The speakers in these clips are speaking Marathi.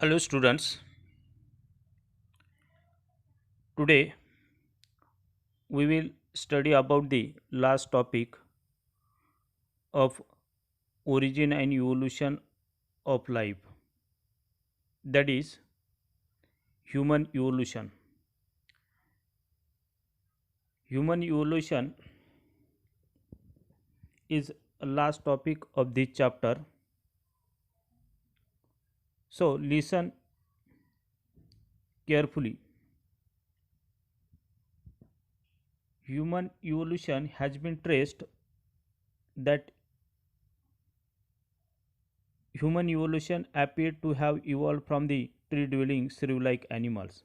Hello students, today we will study about the last topic of origin and evolution of life, that is human evolution. Human evolution is a last topic of this chapter. So listen carefully. Human evolution has been traced that human evolution appeared to have evolved from the tree dwelling shrew like animals.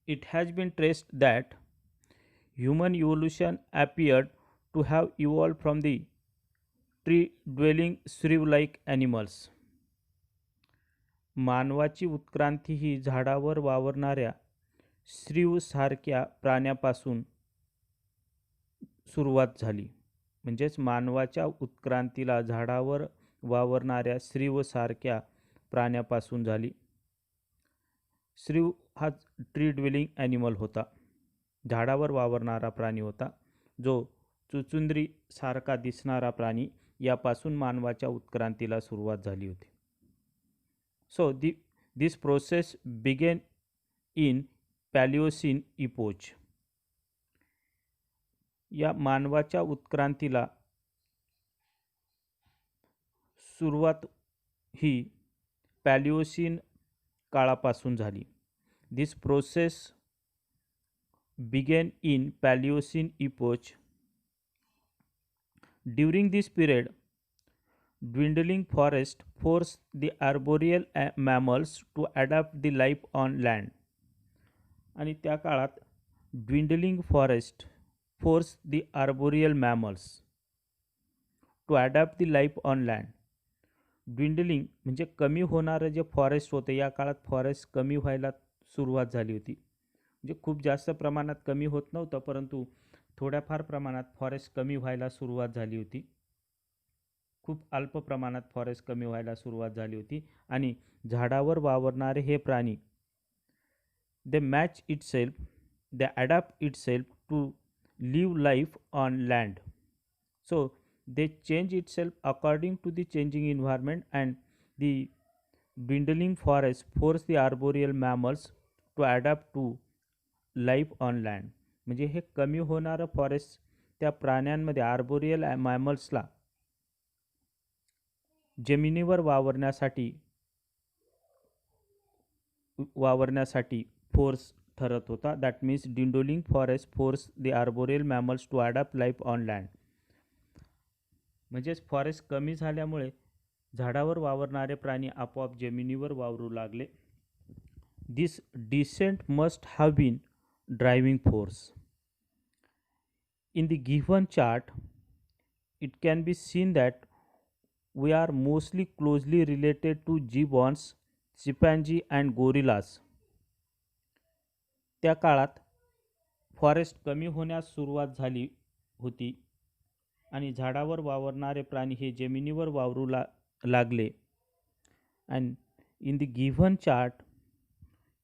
It has been traced that human evolution appeared to have evolved from the tree dwelling shrew like animals. मानवाची उत्क्रांती ही झाडावर वावरणाऱ्या श्रीव सारख्या प्राण्यापासून सुरुवात झाली. म्हणजेच मानवाच्या उत्क्रांतीला झाडावर वावरणाऱ्या श्रीव सारख्या प्राण्यापासून झाली. श्रीव हा ट्री ड्वेलिंग ॲनिमल होता, झाडावर वावरणारा प्राणी होता, जो चुचुंद्री सारखा दिसणारा प्राणी यापासून मानवाच्या उत्क्रांतीला सुरुवात झाली होती. So this process begin in Paleocene epoch. या मानवाच्या उत्क्रांतीला सुरुवात ही पॅलिओसिन काळापासून झाली. This process begin in Paleocene epoch. During this period, dwindling forest forced the arboreal mammals to adapt the life on land. आणि त्या काळात dwindling forest forced the arboreal mammals to adapt the life on land. dwindling म्हणजे कमी होणारं जे फॉरेस्ट होते, या काळात फॉरेस्ट कमी व्हायला सुरुवात झाली होती. म्हणजे खूप जास्त प्रमाणात कमी होत नव्हतं, परंतु थोड्याफार प्रमाणात फॉरेस्ट कमी व्हायला सुरुवात झाली होती. खूप अल्प प्रमाणात फॉरेस्ट कमी व्हायला सुरुवात झाली होती आणि झाडावर वावरणारे हे प्राणी they match itself, they adapt itself to live life on land. So they change itself according to the changing environment and the dwindling forest force the arboreal mammals to adapt to life on land. म्हणजे हे कमी होणारं फॉरेस्ट त्या प्राण्यांमध्ये आर्बोरियल मॅमल्सला जमिनीवर वावरण्यासाठी फोर्स ठरत होता. That means dwindling forest force the arboreal mammals to adapt life on land. म्हणजेच फॉरेस्ट कमी झाल्यामुळे झाडावर वावरणारे प्राणी आपोआप जमिनीवर वावरू लागले. This descent must have been driving force. In the given chart, it can be seen that we are mostly closely related to gibbons, chimpanzee and gorillas. त्या काळात फॉरेस्ट कमी होण्यास सुरुवात झाली होती आणि झाडावर वावरणारे प्राणी हे जमिनीवर वावरू लागले. And in the given chart,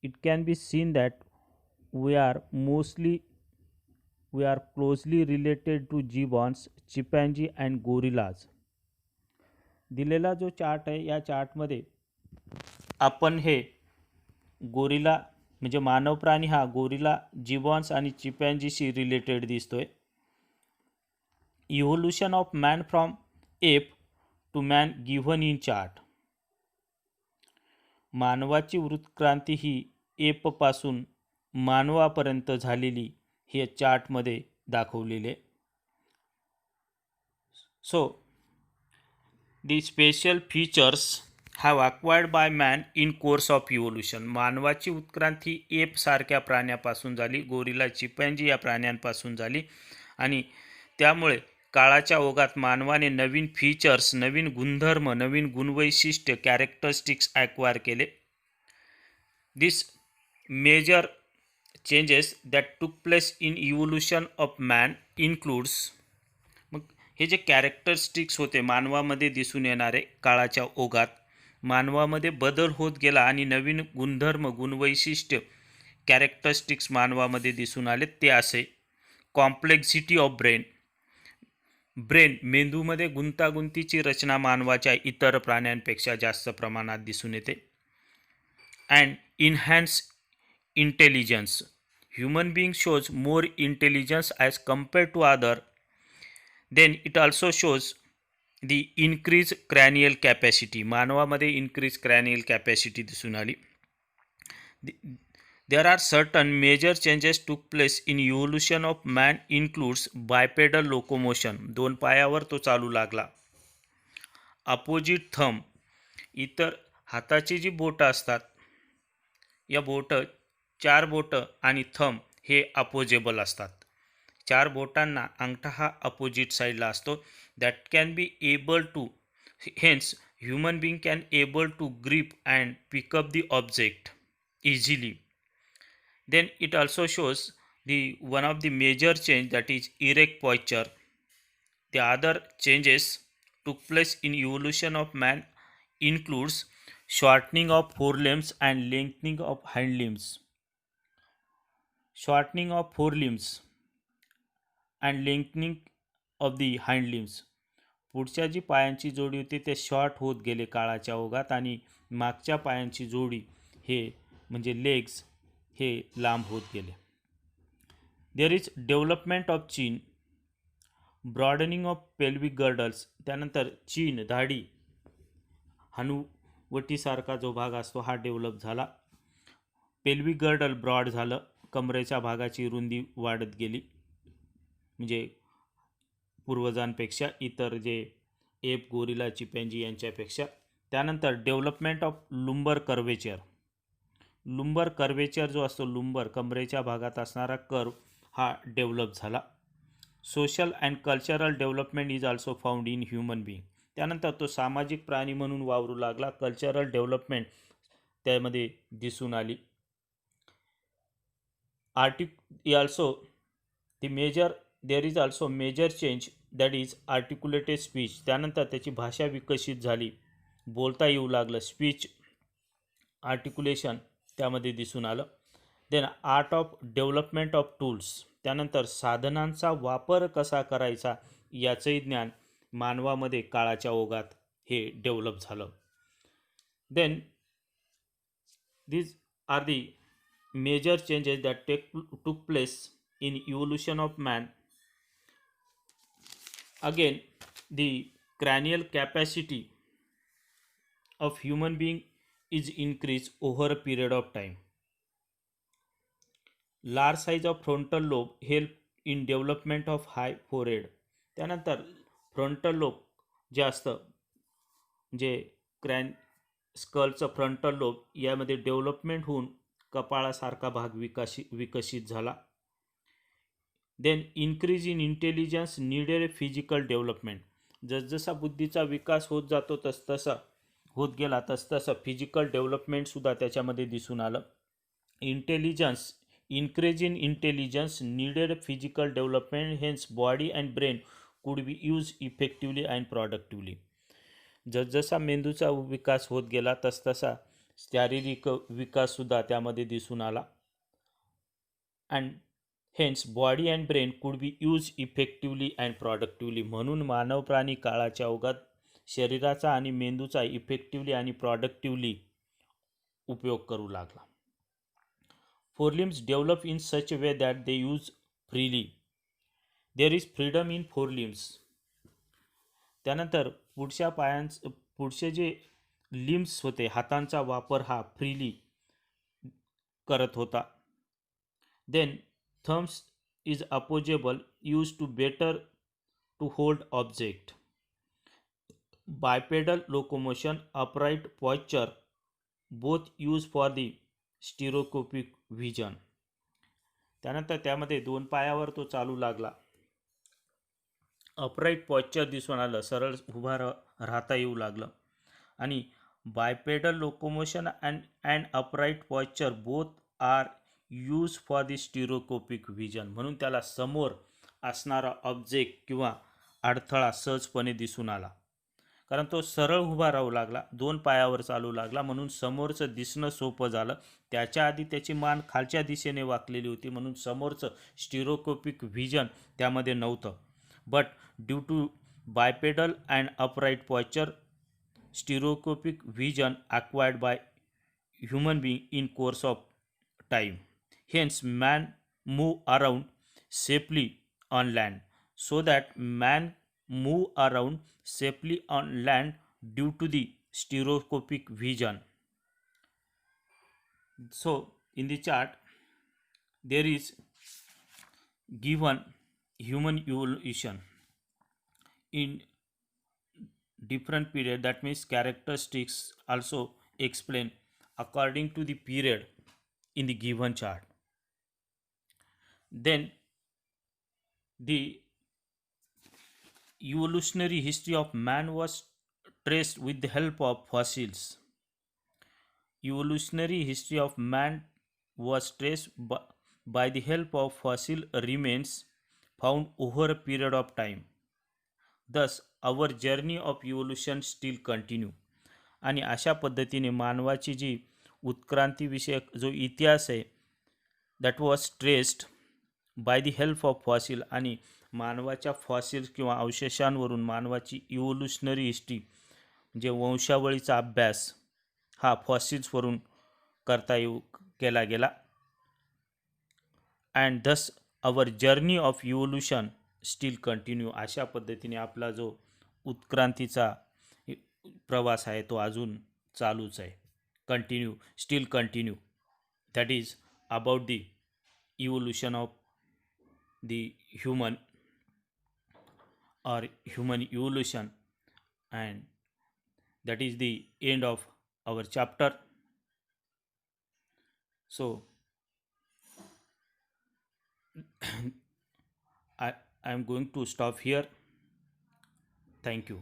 it can be seen that we are closely related to gibbons, chimpanzee and gorillas. दिलेला जो चार्ट आहे, या चार्टमध्ये आपण हे गोरिला म्हणजे मानव प्राणी हा गोरिला, जिबॉन्स आणि चिपॅन्जीशी रिलेटेड दिसतोय. Evolution of man from ape to man given in chart. मानवाची उत्क्रांती ही एपपासून मानवापर्यंत झालेली हे चार्टमध्ये दाखवलेले. So the special features have acquired by man in course of evolution. मानवाची उत्क्रांती एप सारख्या प्राण्यापासून झाली, गोरिला, चिपॅन्जी या प्राण्यांपासून झाली आणि त्यामुळे काळाच्या ओघात मानवाने नवीन फीचर्स, नवीन गुणधर्म, नवीन गुणवैशिष्ट्य, कॅरेक्टरिस्टिक्स ॲक्वायर केले. दिस major changes that took place in evolution of man includes. मग हे जे कॅरेक्टरिस्टिक्स होते मानवामध्ये दिसून येणारे काळाच्या ओघात, मानवामध्ये बदल होत गेला आणि नवीन गुणधर्म गुणवैशिष्ट्य कॅरेक्टरिस्टिक्स मानवामध्ये दिसून आले. ते असे: कॉम्प्लेक्सिटी ऑफ ब्रेन मेंदूमध्ये गुंतागुंतीची रचना मानवाच्या इतर प्राण्यांपेक्षा जास्त प्रमाणात दिसून येते. And enhance intelligence, human being shows more intelligence as compare to other. Then it also shows the increase cranial capacity, मानवामध्ये इन्क्रीज क्रॅनियल कॅपॅसिटी दिसून आली. There are certain major changes took place in evolution of man includes bipedal locomotion, दोन पायावर तो चालू लागला. अपोजिट थंब, इतर हाताची जी बोटं असतात, या बोटं, 4 बोटं आणि थंब हे अपोजेबल असतात. 4 बोटांना अंगठा हा अपोजिट साईडला असतो. That can be able to, hence human being can able to grip and pick up the object easily. Then it also shows the one of the major change, that is erect posture. The other changes took place in evolution of man includes shortening of forelimbs and lengthening of hind limbs. Shortening of forelimbs and lengthening of the hind limbs. पुढच्या जी पायांची जोडी होती ते शॉर्ट होत गेले काळाच्या ओघात आणि मागच्या पायांची जोडी हे म्हणजे लेग्स हे लांब होत गेले. देअर इज डेव्हलपमेंट ऑफ चीन, ब्रॉडनिंग ऑफ पेल्विक गर्डल्स. त्यानंतर चीन, दाढी, हनुवटीसारखा जो भाग असतो हा डेव्हलप झाला. पेल्विक गर्डल ब्रॉड झालं, कमरेच्या भागाची रुंदी वाढत गेली, म्हणजे पूर्वजांपेक्षा, इतर जे एप, गोरिला, चिपॅन्जी यांच्यापेक्षा. त्यानंतर डेव्हलपमेंट ऑफ लुंबर कर्वेचर. लुंबर कर्वेचर जो असतो, लुंबर कमरेच्या भागात असणारा कर्व हा डेव्हलप झाला. Social and cultural development is also found in human being. त्यानंतर तो सामाजिक प्राणी म्हणून वावरू लागला. कल्चरल डेव्हलपमेंट त्यामध्ये दिसून आली. There is also major change, that is articulated speech. त्यानंतर त्याची भाषा विकसित झाली, बोलता येऊ लागलं. स्पीच आर्टिक्युलेशन त्यामध्ये दिसून आलं. Then art of development of tools. त्यानंतर साधनांचा वापर कसा करायचा याचंही ज्ञान मानवामध्ये काळाच्या ओघात हे डेव्हलप झालं. Then these are the major changes that took place in evolution of man. Again, the cranial capacity of human being is increased over a period of time. Large size of frontal lobe help in development of high forehead. त्यानंतर फ्रंटल लोब जे असतं, जे स्कलचं फ्रंटल लोब, यामध्ये डेव्हलपमेंट होऊन कपाळासारखा भाग विकसित झाला. Then increase in intelligence needed physical development. जसजसा बुद्धीचा विकास होत जातो होत गेला तसतसं फिजिकल डेव्हलपमेंटसुद्धा त्याच्यामध्ये दिसून आलं. Increase in intelligence needed physical development, hence body and brain could be use effectively and productively. जसजसा मेंदूचा विकास होत गेला तसतसा शारीरिक विकाससुद्धा त्यामध्ये दिसून आला. And hence body and brain could be use effectively and productively. म्हणून मानव प्राणी काळाच्या ओघात शरीराचा आणि मेंदूचा इफेक्टिवली आणि प्रॉडक्टिवली उपयोग करू लागला. Forelimbs develop in such way that they use freely. There is freedom in forelimbs. त्यानंतर पुढचे जे लिम्स होते, हातांचा वापर हा फ्रीली करत होता. Then thumbs is opposable, use to better to hold object. Bipedal locomotion, upright posture, both use for the stereoscopic vision. त्यानंतर त्यामध्ये 2 पायावर तो चालू लागला. अपराइट पॉस्चर दिसून आलं, सरळ उभा राहता येऊ लागलं. आणि bipedal locomotion and upright posture both are use for the stereoscopic vision. म्हणून त्याला समोर असणारा ऑब्जेक्ट किंवा अडथळा सहजपणे दिसून आला. कारण तो सरळ उभा राहू लागला, दोन पायावर चालू लागला, म्हणून समोरचं दिसणं सोपं झालं. त्याच्या आधी त्याची मान खालच्या दिशेने वाकलेली होती, म्हणून समोरचं स्टिरोस्कोपिक व्हिजन त्यामध्ये नव्हतं. But due to bipedal and upright posture, stereoscopic vision acquired by human being in course of time. Hence, man move around safely on land. So that man move around safely on land due to the stereoscopic vision. So, in the chart, there is given human evolution in different period. That means characteristics also explain according to the period in the given chart. Then the evolutionary history of man was traced with the help of fossils. Evolutionary history of man was traced by the help of fossil remains found over a period of time. Thus, our journey of evolution still continue. आणि अशा पद्धतीने मानवाची जी उत्क्रांतीविषयक जो इतिहास आहे, that was traced by the help of fossil, आणि मानवाच्या फॉसिल्स किंवा अवशेषांवरून मानवाची इव्होल्युशनरी हिस्ट्री म्हणजे वंशावळीचा अभ्यास हा फॉसिल्सवरून केला गेला. And Dhas our journey of evolution steel continue. अशा पद्धतीने आपला जो उत्क्रांतीचा प्रवास आहे तो अजून चालूच आहे. Continue, steel continue. That is about the evolution of the human or human evolution, and that is the end of our chapter. So I am going to stop here. Thank you.